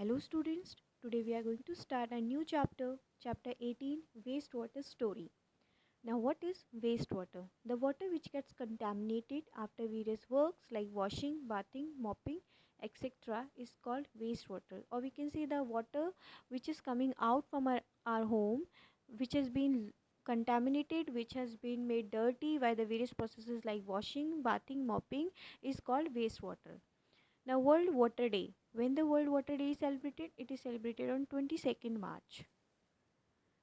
Hello students, today we are going to start a new chapter, chapter 18, wastewater story. Now what is wastewater? The water which gets contaminated after various works like washing, bathing, mopping, etc. is called wastewater, or we can say the water which is coming out from our home which has been contaminated, which has been made dirty by the various processes like washing, bathing, mopping is called wastewater. Now, World Water Day. When the World Water Day is celebrated, it is celebrated on 22nd March.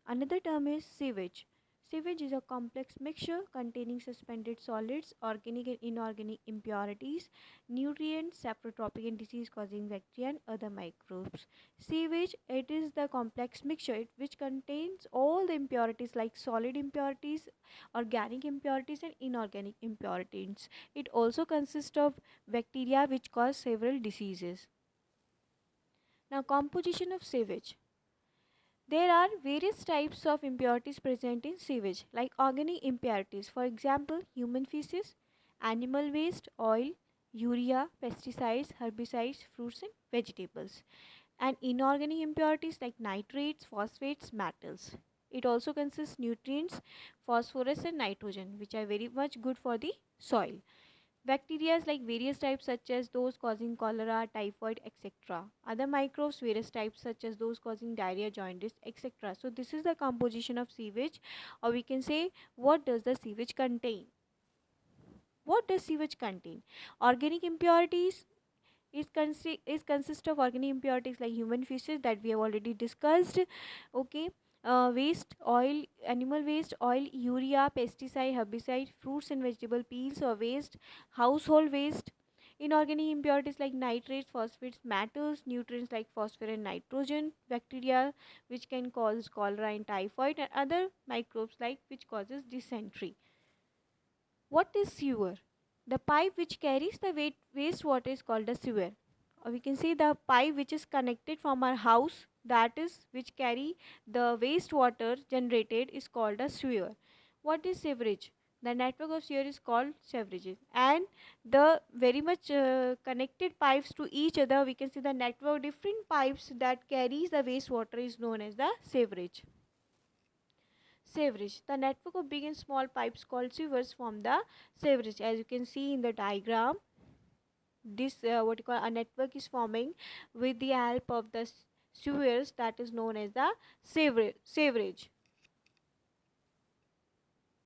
Another term is sewage. Sewage is a complex mixture containing suspended solids, organic and inorganic impurities, nutrients, saprotropic and disease-causing bacteria and other microbes. Sewage, it is the complex mixture which contains all the impurities like solid impurities, organic impurities and inorganic impurities. It also consists of bacteria which cause several diseases. Now, composition of sewage. There are various types of impurities present in sewage, like organic impurities, for example, human feces, animal waste, oil, urea, pesticides, herbicides, fruits and vegetables, and inorganic impurities like nitrates, phosphates, metals. It also consists nutrients, phosphorus and nitrogen, which are very much good for the soil. Bacteria like various types such as those causing cholera, typhoid, etc. Other microbes, various types such as those causing diarrhea, jaundice, etc. So this is the composition of sewage, or we can say what does the sewage contain. What does sewage contain? Organic impurities is consist of organic impurities like human feces that we have already discussed. Okay. Waste, oil, animal waste, oil, urea, pesticide, herbicide, fruits and vegetable peels or waste, household waste, inorganic impurities like nitrates, phosphates, metals, nutrients like phosphorus and nitrogen, bacteria which can cause cholera and typhoid, and other microbes like which causes dysentery. What is sewer? The pipe which carries the wastewater is called a sewer. Or we can say the pipe which is connected from our house, that is which carry the wastewater generated, is called a sewer. What is sewerage? The network of sewer is called sewerage, and the very much connected pipes to each other, we can see the network different pipes that carries the wastewater is known as the sewerage. Sewerage. The network of big and small pipes called sewers form the sewerage. As you can see in the diagram, this what you call a network is forming with the help of the sewers, that is known as the sewerage.